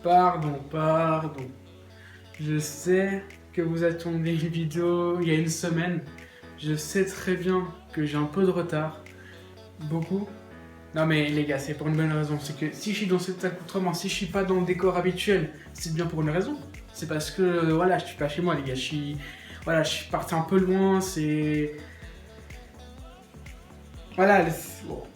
Pardon. Je sais que vous attendez une vidéo il y a une semaine. Je sais très bien que j'ai un peu de retard. Beaucoup. Non mais les gars, c'est pour une bonne raison. C'est que si je suis dans cet accoutrement, si je suis pas dans le décor habituel, c'est bien pour une raison. C'est parce que voilà, je suis pas chez moi les gars. Je suis parti un peu loin.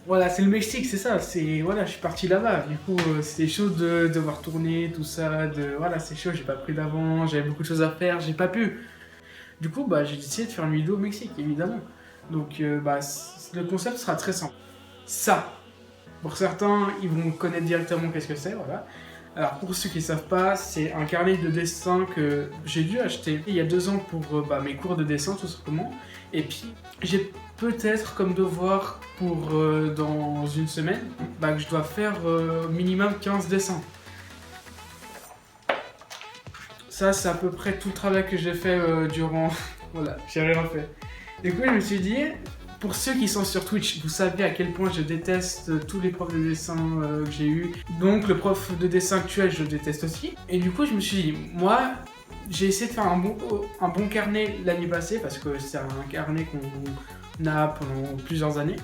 Voilà, c'est le Mexique, c'est ça. Voilà, je suis parti là-bas. Du coup, c'est chaud de devoir tourner, tout ça. Voilà, c'est chaud. J'ai pas pris d'avant. J'avais beaucoup de choses à faire. J'ai pas pu. Du coup, bah, j'ai décidé de faire une vidéo au Mexique, évidemment. Donc, le concept sera très simple. Ça, pour certains, ils vont connaître directement qu'est-ce que c'est, voilà. Alors, pour ceux qui ne savent pas, c'est un carnet de dessin que j'ai dû acheter il y a 2 ans pour mes cours de dessin, tout simplement. Et puis, j'ai peut-être comme devoir pour dans une semaine, que je dois faire minimum 15 dessins. Ça, c'est à peu près tout le travail que j'ai fait durant... Voilà, j'ai rien fait. Du coup, je me suis dit, pour ceux qui sont sur Twitch, vous savez à quel point je déteste tous les profs de dessin que j'ai eu. Donc, le prof de dessin actuel, je le déteste aussi. Et du coup, je me suis dit, moi, j'ai essayé de faire un bon carnet l'année passée, parce que c'est un carnet qu'on a pendant plusieurs années.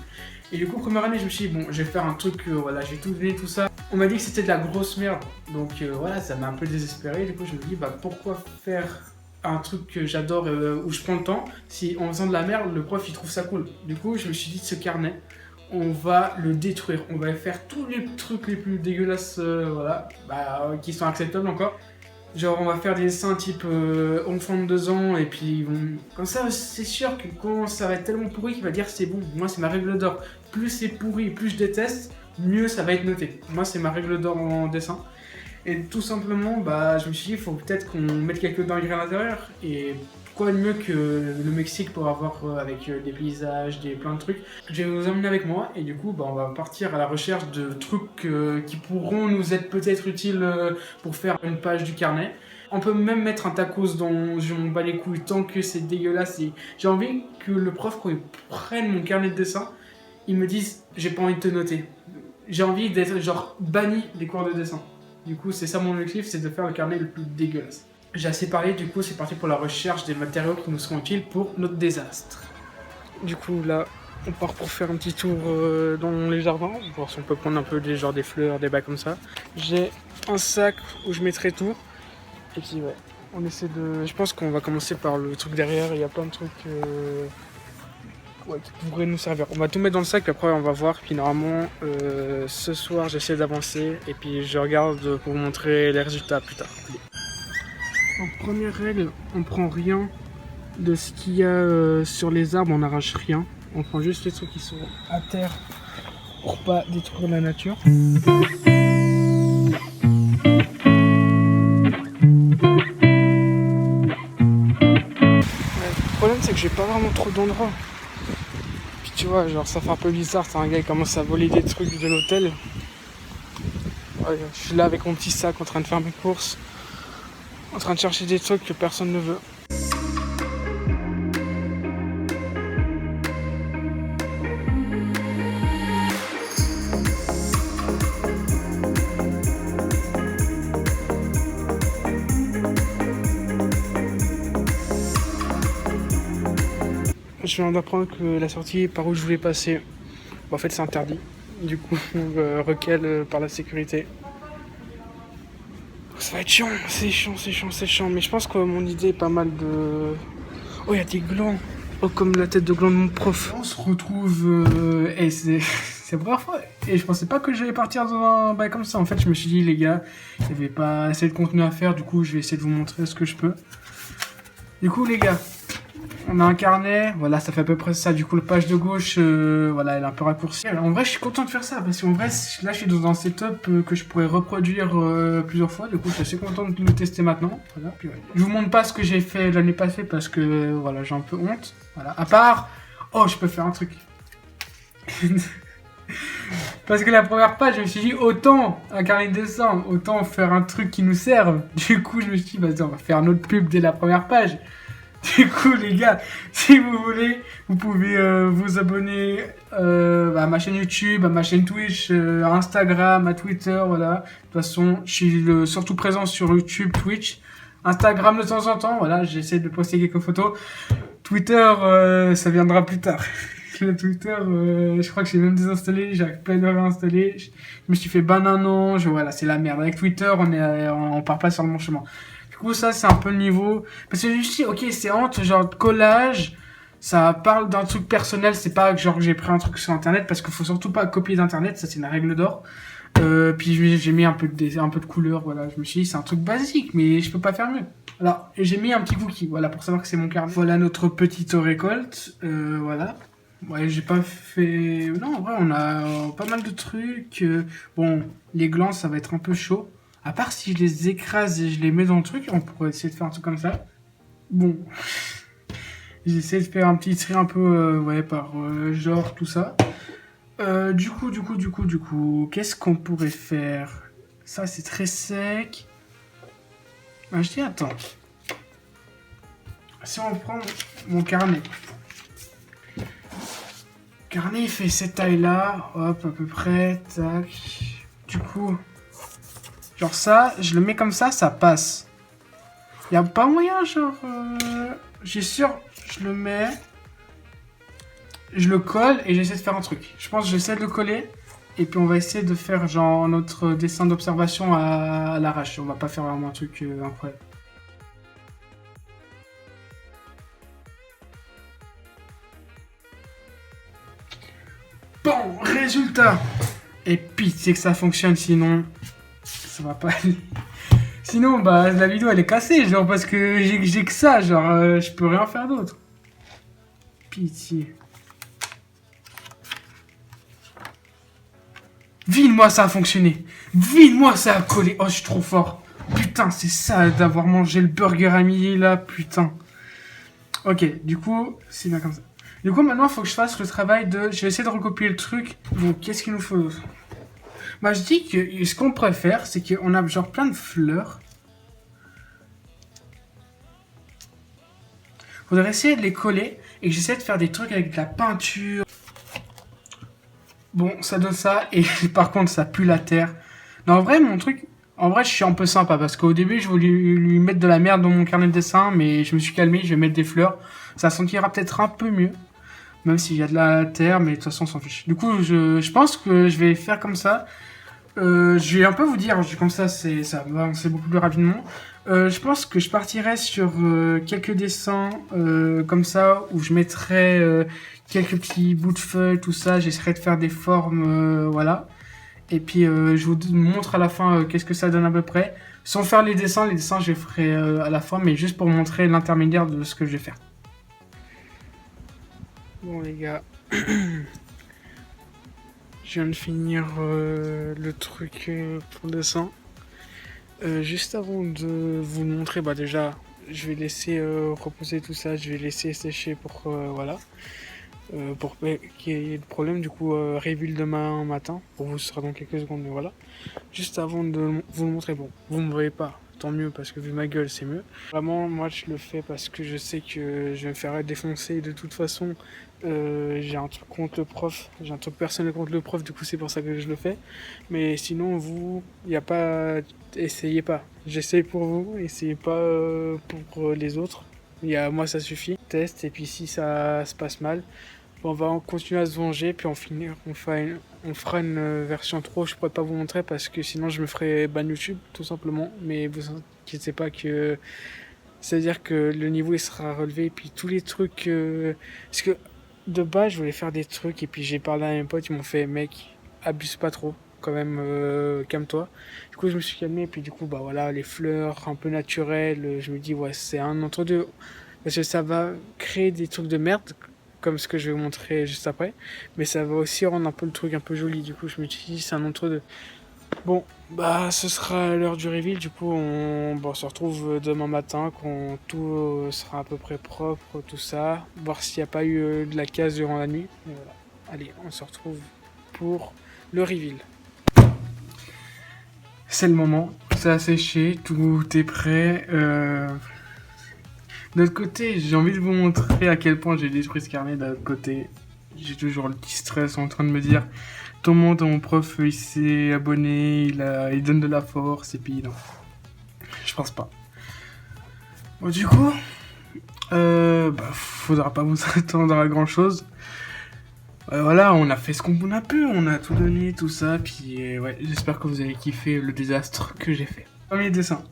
Et du coup, première année, je me suis dit, bon, je vais faire un truc, je vais tout donner, tout ça. On m'a dit que c'était de la grosse merde, donc voilà, ça m'a un peu désespéré. Du coup, je me dis, pourquoi faire un truc que j'adore où je prends le temps si en faisant de la merde, le prof il trouve ça cool. Du coup, je me suis dit, ce carnet, on va le détruire. On va faire tous les trucs les plus dégueulasses, qui sont acceptables encore. Genre, on va faire des dessins type enfant de 2 ans, et puis comme ça, c'est sûr que quand ça va être tellement pourri qu'il va dire c'est bon. Moi, c'est ma règle d'or. Plus c'est pourri, plus je déteste, mieux ça va être noté. Moi, c'est ma règle d'or en dessin. Et tout simplement, je me suis dit, il faut peut-être qu'on mette quelques dingueries à l'intérieur. Et quoi de mieux que le Mexique pour avoir avec des paysages, plein de trucs. Je vais vous emmener avec moi et du coup, on va partir à la recherche de trucs qui pourront nous être peut-être utiles pour faire une page du carnet. On peut même mettre un tacos dont je m'en bats les couilles tant que c'est dégueulasse. Et j'ai envie que le prof, quand il prenne mon carnet de dessin, il me dise, j'ai pas envie de te noter. J'ai envie d'être genre banni des cours de dessin. Du coup, c'est ça mon objectif, c'est de faire le carnet le plus dégueulasse. J'ai assez parlé, du coup, c'est parti pour la recherche des matériaux qui nous seront utiles pour notre désastre. Du coup, là, on part pour faire un petit tour dans les jardins, voir si on peut prendre un peu des fleurs, des bacs comme ça. J'ai un sac où je mettrai tout. Et puis, ouais, on essaie de... Je pense qu'on va commencer par le truc derrière, il y a plein de trucs... qui pourrait nous servir. On va tout mettre dans le sac, puis après on va voir. Puis normalement, ce soir, j'essaie d'avancer et puis je regarde pour vous montrer les résultats plus tard. En première règle, on prend rien de ce qu'il y a sur les arbres, on n'arrache rien. On prend juste les trucs qui sont à terre pour pas détruire la nature. Le problème, c'est que j'ai pas vraiment trop d'endroits. Tu vois, genre ça fait un peu bizarre, c'est un gars qui commence à voler des trucs de l'hôtel. Ouais, je suis là avec mon petit sac en train de faire mes courses, en train de chercher des trucs que personne ne veut. Je viens d'apprendre que la sortie par où je voulais passer, en fait c'est interdit. Du coup, on recale par la sécurité. Ça va être chiant, c'est chiant. Mais je pense que mon idée est pas mal de... Oh, il y a des glands. Oh, comme la tête de gland de mon prof. On se retrouve... et c'est la première fois. Et je pensais pas que j'allais partir dans un bail comme ça. En fait, je me suis dit, les gars, il n'y avait pas assez de contenu à faire. Du coup, je vais essayer de vous montrer ce que je peux. Du coup, les gars... On a un carnet, voilà, ça fait à peu près ça. Du coup, la page de gauche, elle est un peu raccourcie. En vrai, je suis content de faire ça parce qu'en vrai, là, je suis dans un setup que je pourrais reproduire plusieurs fois. Du coup, je suis assez content de le tester maintenant. Voilà. Puis, ouais. Je vous montre pas ce que j'ai fait l'année passée parce que voilà, j'ai un peu honte. Voilà. À part, oh, je peux faire un truc. Parce que la première page, je me suis dit, autant un carnet de dessin, autant faire un truc qui nous serve. Du coup, je me suis dit, vas-y, on va faire notre pub dès la première page. Du coup, les gars, si vous voulez, vous pouvez vous abonner à ma chaîne YouTube, à ma chaîne Twitch, à Instagram, à Twitter, voilà. De toute façon, je suis surtout présent sur YouTube, Twitch, Instagram de temps en temps, voilà. J'essaie de poster quelques photos. Twitter, ça viendra plus tard. Le Twitter, je crois que j'ai même désinstallé, j'arrive pas à le réinstaller. Je me suis fait ban un an, voilà, c'est la merde. Avec Twitter, on part pas sur le bon chemin. Du coup, ça, c'est un peu le niveau. Parce que je me suis dit, ok, c'est honte, genre collage, ça parle d'un truc personnel, c'est pas genre que j'ai pris un truc sur internet, parce qu'il faut surtout pas copier d'internet, ça c'est une règle d'or. Puis j'ai mis un peu de couleur, voilà. Je me suis dit, c'est un truc basique, mais je peux pas faire mieux. Alors, et j'ai mis un petit cookie, voilà, pour savoir que c'est mon carnet. Voilà notre petite récolte, voilà. Ouais, j'ai pas fait... Non, en vrai, on a pas mal de trucs. Bon, les glands, ça va être un peu chaud. À part si je les écrase et je les mets dans le truc, on pourrait essayer de faire un truc comme ça. Bon, j'essaie de faire un petit tri un peu, ouais, par genre, tout ça. Du coup, qu'est-ce qu'on pourrait faire? Ça, c'est très sec. Ah, je dis, attends. Si on prend mon carnet. Carnet, il fait cette taille-là. Hop, à peu près. Tac. Du coup, genre ça, je le mets comme ça passe. Y a pas moyen, genre... J'ai sûr, je le mets... Je le colle et j'essaie de faire un truc. Je pense que j'essaie de le coller. Et puis on va essayer de faire genre notre dessin d'observation à l'arrache. On va pas faire vraiment un truc incroyable. Bon, résultat. Et pitié que ça fonctionne, sinon ça va pas aller. Sinon, bah la vidéo elle est cassée, genre parce que j'ai que ça, genre je peux rien faire d'autre. Pitié. Vine-moi, ça a fonctionné. Vine-moi, ça a collé. Oh, je suis trop fort. Putain, c'est ça d'avoir mangé le burger à midi là, putain. Ok, du coup, c'est bien comme ça. Du coup, maintenant, il faut que je fasse le travail de... Je vais essayer de recopier le truc. Donc, qu'est-ce qu'il nous faut d'autre? Moi, je dis que ce qu'on préfère, c'est qu'on a genre plein de fleurs. Faudrait essayer de les coller et que j'essaie de faire des trucs avec de la peinture. Bon, ça donne ça et par contre, ça pue la terre. Non, en vrai, mon truc... En vrai, je suis un peu sympa parce qu'au début, je voulais lui mettre de la merde dans mon carnet de dessin, mais je me suis calmé, je vais mettre des fleurs. Ça sentira peut-être un peu mieux. Même s'il y a de la terre, mais de toute façon, on s'en fiche. Du coup, je pense que je vais faire comme ça. Je vais un peu vous dire, comme ça, ça va avancer beaucoup plus rapidement. Je pense que je partirai sur quelques dessins comme ça, où je mettrai quelques petits bouts de feuilles, tout ça. J'essaierai de faire des formes, voilà. Et puis, je vous montre à la fin qu'est-ce que ça donne à peu près. Sans faire les dessins je les ferai à la fin, mais juste pour montrer l'intermédiaire de ce que je vais faire. Bon les gars, je viens de finir le truc pour le dessin. Juste avant de vous le montrer, bah déjà, je vais laisser reposer tout ça, je vais laisser sécher pour voilà, pour qu'il y ait de problème. Du coup, reveal demain matin, pour vous ce sera dans quelques secondes, mais voilà. Juste avant de vous le montrer, bon, vous me voyez pas. Tant mieux parce que vu ma gueule c'est mieux. Vraiment moi je le fais parce que je sais que je vais me faire défoncer de toute façon. J'ai un truc contre le prof, j'ai un truc personnel contre le prof, du coup c'est pour ça que je le fais. Mais sinon vous, il n'y a pas, essayez pas. J'essaye pour vous, essayez pas pour les autres. Moi ça suffit. Test et puis si ça se passe mal, on va continuer à se venger, puis on fera une version 3, je pourrais pas vous montrer parce que sinon je me ferai ban YouTube, tout simplement. Mais vous inquiétez pas que... C'est-à-dire que le niveau il sera relevé, et puis tous les trucs... Parce que de base je voulais faire des trucs, et puis j'ai parlé à mes potes, ils m'ont fait, mec, abuse pas trop, quand même, calme-toi. Du coup je me suis calmé, et puis du coup, bah voilà, les fleurs un peu naturelles, je me dis, ouais, c'est un entre-deux. Parce que ça va créer des trucs de merde, comme ce que je vais vous montrer juste après, mais ça va aussi rendre un peu le truc un peu joli. Du coup je me suis dit c'est un entre-deux. Bon, bah ce sera l'heure du reveal. Du coup on se retrouve demain matin quand tout sera à peu près propre, tout ça, voir s'il n'y a pas eu de la casse durant la nuit. Et voilà. Allez, on se retrouve pour le reveal. C'est le moment, ça a séché, tout est prêt. D'un autre côté, j'ai envie de vous montrer à quel point j'ai détruit ce carnet. D'un autre côté, j'ai toujours le petit stress en train de me dire tout le monde, mon prof, il s'est abonné, il donne de la force, et puis non. Je pense pas. Bon, du coup, faudra pas vous attendre à grand chose. Voilà, on a fait ce qu'on a pu, on a tout donné, tout ça, puis ouais, j'espère que vous avez kiffé le désastre que j'ai fait. Premier dessin.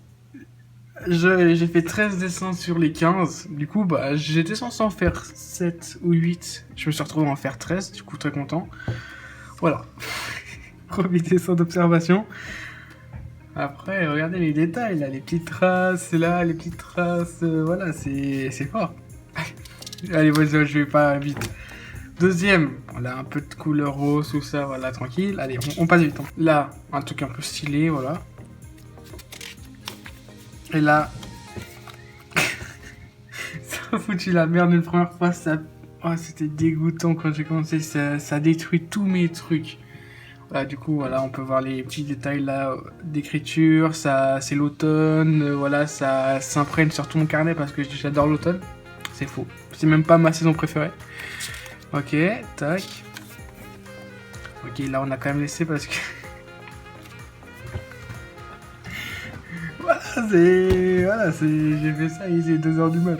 J'ai fait 13 dessins sur les 15, du coup, j'étais censé en faire 7 ou 8, je me suis retrouvé à en faire 13, du coup, très content. Voilà. Premier dessin d'observation. Après, regardez les détails, là, les petites traces, là, les petites traces, voilà, c'est fort. Allez, vas-y, je vais pas vite. Deuxième, voilà, un peu de couleur rose, tout ça, voilà, tranquille. Allez, on passe vite. Là, un truc un peu stylé, voilà. Et là, ça a foutu la merde une première fois, ça... Oh, c'était dégoûtant quand j'ai commencé, ça détruit tous mes trucs. Voilà, du coup, voilà, on peut voir les petits détails là d'écriture, ça, c'est l'automne, voilà, ça s'imprègne sur tout mon carnet parce que j'adore l'automne. C'est faux, c'est même pas ma saison préférée. Ok, tac. Ok, là on a quand même laissé parce que... Voilà, j'ai fait ça, il est 2h du mat.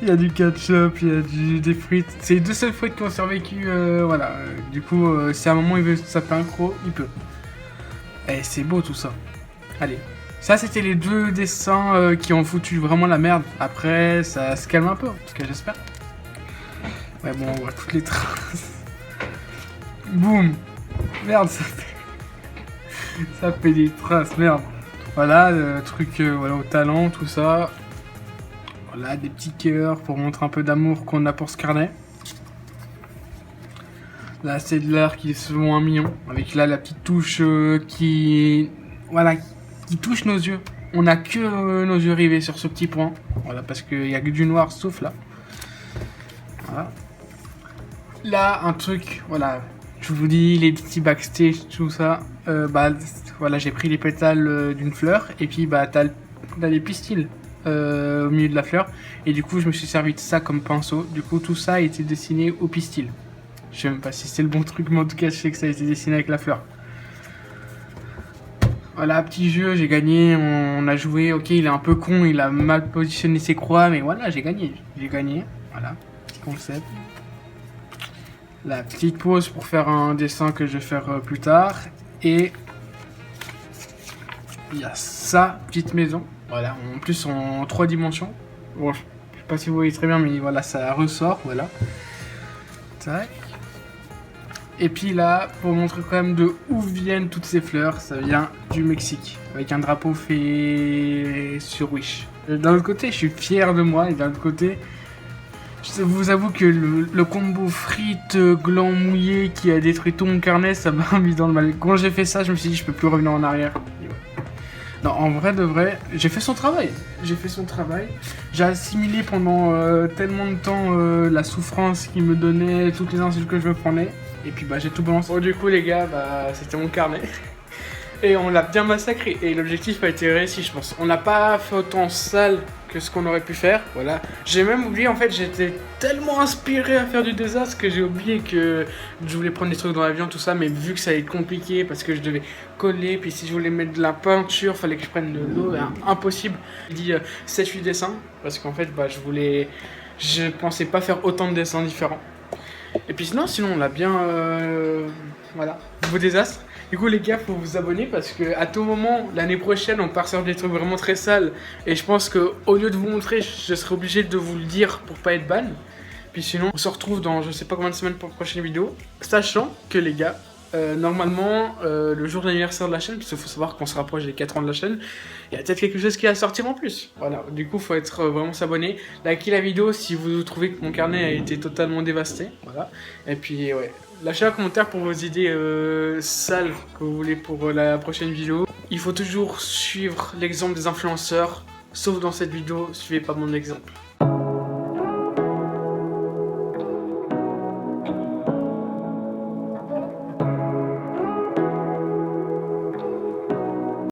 Il y a du ketchup, il y a des frites. C'est les deux seules frites qui ont survécu, voilà. Du coup, si à un moment il veut ça fait un croc, il peut. Eh, c'est beau tout ça. Allez. Ça, c'était les deux dessins qui ont foutu vraiment la merde. Après, ça se calme un peu, en tout cas, j'espère. Ouais, bon, on voit toutes les traces. Boum. Merde, ça fait des traces, merde. Voilà, le truc voilà, au talent, tout ça. Voilà, des petits cœurs pour montrer un peu d'amour qu'on a pour ce carnet. Là, c'est de l'air qui se vaut 1 million. Avec là, la petite touche qui... Voilà, qui touche nos yeux. On n'a que nos yeux rivés sur ce petit point. Voilà, parce qu'il n'y a que du noir, sauf là. Voilà. Là, un truc, voilà. Je vous dis, les petits backstage, tout ça. Voilà, j'ai pris les pétales d'une fleur. Et puis, t'as les pistils au milieu de la fleur. Et du coup, je me suis servi de ça comme pinceau. Du coup, tout ça a été dessiné au pistil. Je sais même pas si c'est le bon truc, mais en tout cas, je sais que ça a été dessiné avec la fleur. Voilà, petit jeu, j'ai gagné, on a joué. Ok, il est un peu con, il a mal positionné ses croix, mais voilà, j'ai gagné. Voilà, petit concept. La petite pause pour faire un dessin que je vais faire plus tard. Et il y a sa petite maison. Voilà, en plus en 3 dimensions. Bon, je sais pas si vous voyez très bien, mais voilà, ça ressort, voilà. Tac. Et puis là, pour montrer quand même de où viennent toutes ces fleurs, ça vient du Mexique, avec un drapeau fait sur Wish. D'un autre côté, je suis fier de moi, et d'un autre côté, je vous avoue que le combo frites, gland mouillé qui a détruit tout mon carnet, ça m'a mis dans le mal. Quand j'ai fait ça, je me suis dit, je peux plus revenir en arrière. Non, en vrai de vrai, j'ai fait son travail. J'ai assimilé pendant tellement de temps la souffrance qu'il me donnait, toutes les insultes que je me prenais. Et puis j'ai tout balancé. Bon, du coup les gars, c'était mon carnet. Et on l'a bien massacré. Et l'objectif a été réussi, je pense. On n'a pas fait autant sale que ce qu'on aurait pu faire. Voilà. J'ai même oublié, en fait, j'étais tellement inspiré à faire du désastre que j'ai oublié que je voulais prendre des trucs dans l'avion, tout ça. Mais vu que ça allait être compliqué parce que je devais coller, puis si je voulais mettre de la peinture, fallait que je prenne de l'eau. Impossible. J'ai dit 7-8 dessins. Parce qu'en fait, je pensais pas faire autant de dessins différents. Et puis sinon on l'a bien... voilà, nouveau désastre. Du coup les gars, faut vous abonner parce que à tout moment, l'année prochaine, on part sur des trucs vraiment très sales. Et je pense que au lieu de vous montrer, je serai obligé de vous le dire pour pas être ban. Puis sinon, on se retrouve dans je sais pas combien de semaines pour la prochaine vidéo. Sachant que les gars, normalement, le jour de l'anniversaire de la chaîne, parce qu'il faut savoir qu'on se rapproche des 4 ans de la chaîne, il y a peut-être quelque chose qui va sortir en plus. Voilà, du coup, faut être vraiment s'abonner. Likez la vidéo si vous trouvez que mon carnet a été totalement dévasté. Voilà. Et puis, ouais, lâchez un commentaire pour vos idées sales que vous voulez pour la prochaine vidéo. Il faut toujours suivre l'exemple des influenceurs, sauf dans cette vidéo, suivez pas mon exemple.